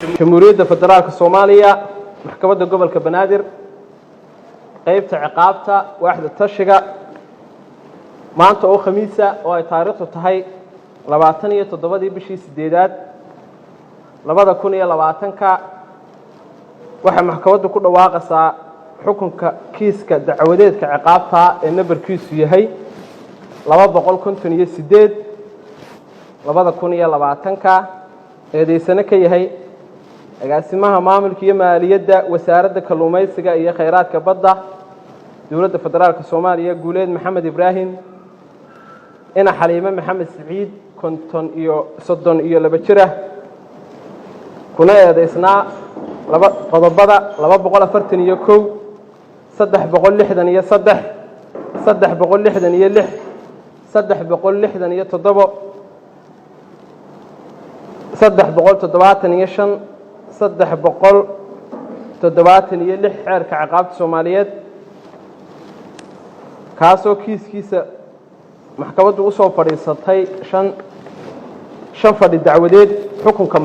جمهورية فدرالك الصومالية محكمة gobolka Banaadir qaybta ciqaabta waaxda tashiga maanta oo khamiisa oo ay taariikhdu tahay 27 bishii 8aad 2020ka waxa maxkamaddu ku dhawaaqaysaa xukunka kiiska dacwadeedka ciqaabta ee nambarkiisu yahay 258 2020ka eedeysana ka yahay agaasimaha maamulka iyo maaliyadda wasaaradda kalluumaysiga iyo kheyraadka badda dowladda federaalka Soomaaliya Guuleed Maxamed Ibraahim ina Xaliime Maxamed Saciid konton iyo 32 jir ah kuna eedeysnaa qodobada 241 363 366 377 saddex boqol 76 xeerka ciqaabta Soomaaliyeed kaasoo kiiskiisa maxkamaddu u soo fadhiisatay shan fadhi dacwadeed xukunka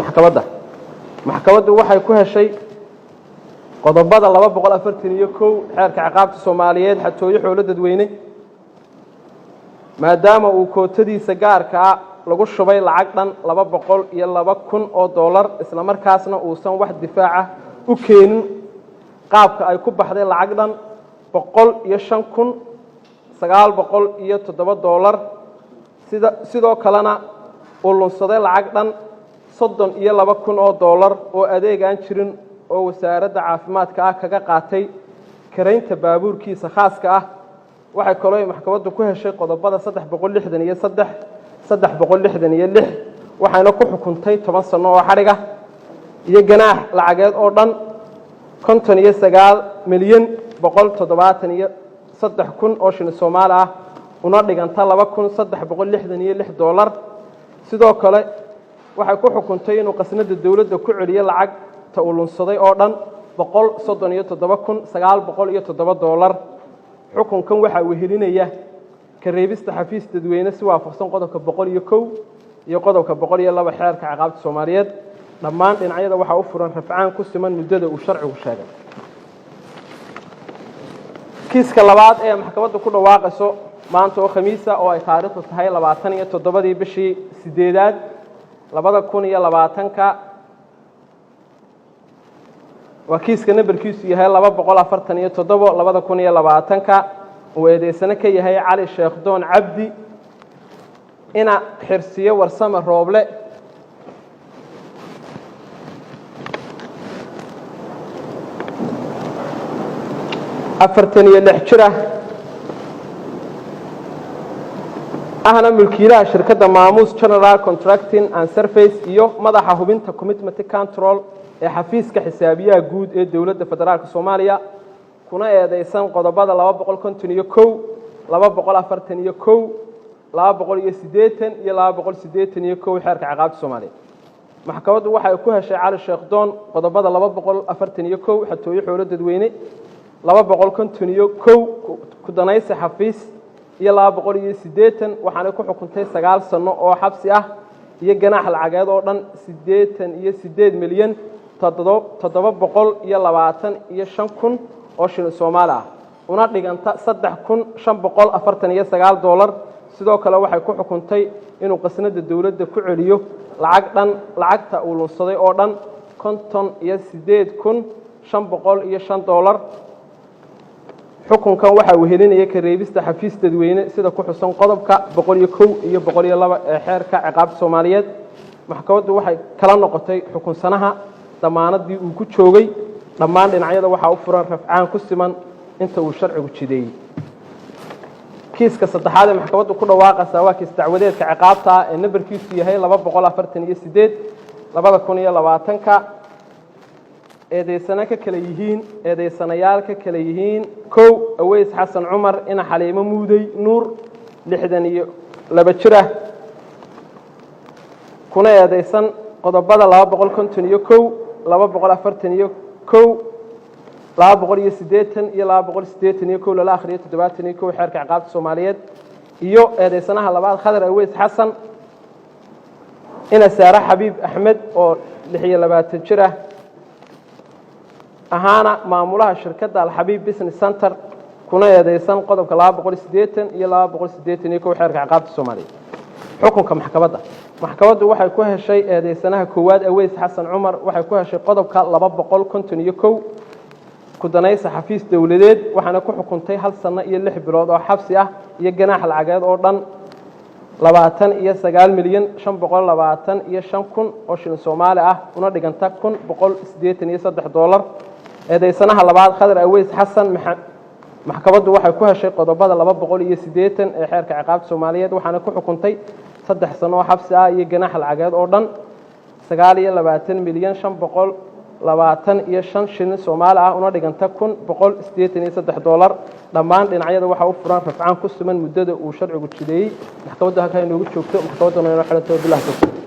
maxkamaddu waxay ku heshay qodobada 241 xeerka ciqaabta Soomaaliyeed xatooyo xoolo dadweyne maadaama uu kootadiisa gaarka ah lagu shubay lacag dhan 202,000 oo dollar isla markaasna uusan wax difaac ah u keenin qaabka ay ku baxday lacag dhan 105,907 dollar sidoo kalena uu lunsaday lacag dhan 32,000 oo dollar oo adeeg aan jirin oo wasaaradda caafimaadka ah kaga qaatay kareynta baabuurkiisa khaaska ah waxay kaloo maxkamaddu ku heshay qodobada 363 366 waxayna ku xukuntay 10 sano oo xariga iyo ganaax lacageed oo dhan 59,173,000 oo shilin Soomaali ah una dhiganta 2,366 dollar sidoo kale waxay ku xukuntay inuu qasnada dawladda ku celiyo lacagta uu lunsaday oo dhan 137,907 dollar xukunkan waxa uu helinaya kareebista xafiis dadweyne si waafaqsan qodobka 101 iyo qodobka 102 xeerka ciqaabta Soomaaliyeed dhammaan dhinacyada waxa u furan rafcaan ku siman muddada uu sharcigu sheegay kiiska labaad ee maxkamaddu ku dhawaaqayso maanta oo khamiisa oo ay taariikhdu tahay 27 bishii 8aad 2020ka waa kiiska nambarkiisu yahay 247 2020ka weedeysana ka yahay Cali Sheekh Doon Cabdi ina xirsiyo warsama rooble afartan iyo 6 jir ah ahna mulkiilaha shirkadda Maamuus General Contracting and Service iyo madaxa hubinta Commitment Control ee xafiiska xisaabiyaha guud ee dowladda federaalka Soomaaliya kuna eedeysan qodobada 251 241 280 iyo 281 xeerka ciqaabta Soomaaliya maxkamaddu waxay ku heshay Cali Sheekh Doon qodobada 241 xatooyo xoolo dadweyne 251 ku danaysi xafiis iyo 280 waxaana ku xukuntay 9 sano oo xabsi ah iyo ganaax lacageed oo dhan 88,725,000 oo shilin Soomaali ah una dhiganta 3,549 dollar sidoo kale waxay ku xukuntay inuu qasnada dawladda ku celiyo lacagta uu lunsaday oo dhan 58,505 dollar xukunkan waxa uu helinaya kareebista xafiis dadweyne sida ku xusan qodobka 101 iyo 102 ee xeerka ciqaabta Soomaaliyeed maxkamaddu waxay kala noqotay xukunsanaha damaanadii uu ku joogay dhammaan dhinacyada waxa u furan rafcaan ku siman inta uu sharcigu jideeyay kiiska saddexaad ee maxkamaddu ku dhawaaqaysaa waa kiis dacwadeedka ciqaabta ee nambarkiisu yahay 248 2020ka eedeysana ka kala yihiin kow Aweys Xasan Cumar ina Xaliime Muuday Nuur 62 jir ah kuna eedeysan qodobada 251 241 280 iyo 281 la akhriyo 71 xeerka ciqaabta Soomaaliyeed iyo eedeysanaha labaad Khadar Aweys Xasan ina Saara Xabiib Axmed oo 26 jir ah ahaana maamulaha shirkadda Alxabiib Business Center kuna eedeysan qodobka 280 iyo 281 xeerka ciqaabta Soomaaliyeed xukunka maxkamaddu waxay ku heshay eedeysanaha koowaad Aweys Xasan Cumar waxay ku heshay qodobka 251 ku danaysa xafiis dawladeed waxaana ku xukuntay 1 sano iyo 6 bilood oo xabsi ah iyo ganaax lacageed oo dhan 29,525,000 oo shilin Soomaali ah una dhiganta $1,183 eedeysanaha labaad Khadar Aweys Xasan maxkamaddu waxay ku heshay qodobada 280 ee xeerka ciqaabta Soomaaliyeed waxaana ku xukuntay 3 sano oo xabsi ah iyo ganaax lacageed oo dhan 29,525,000 shilin Soomaali ah una dhiganta $1,183 dhammaan dhinacyada waxa uu furan rafcaan ku suman muddada uu sharcigu jideeyay maxkamaddu halka inoogu joogto maxkamadduna inoo xiranto bilaha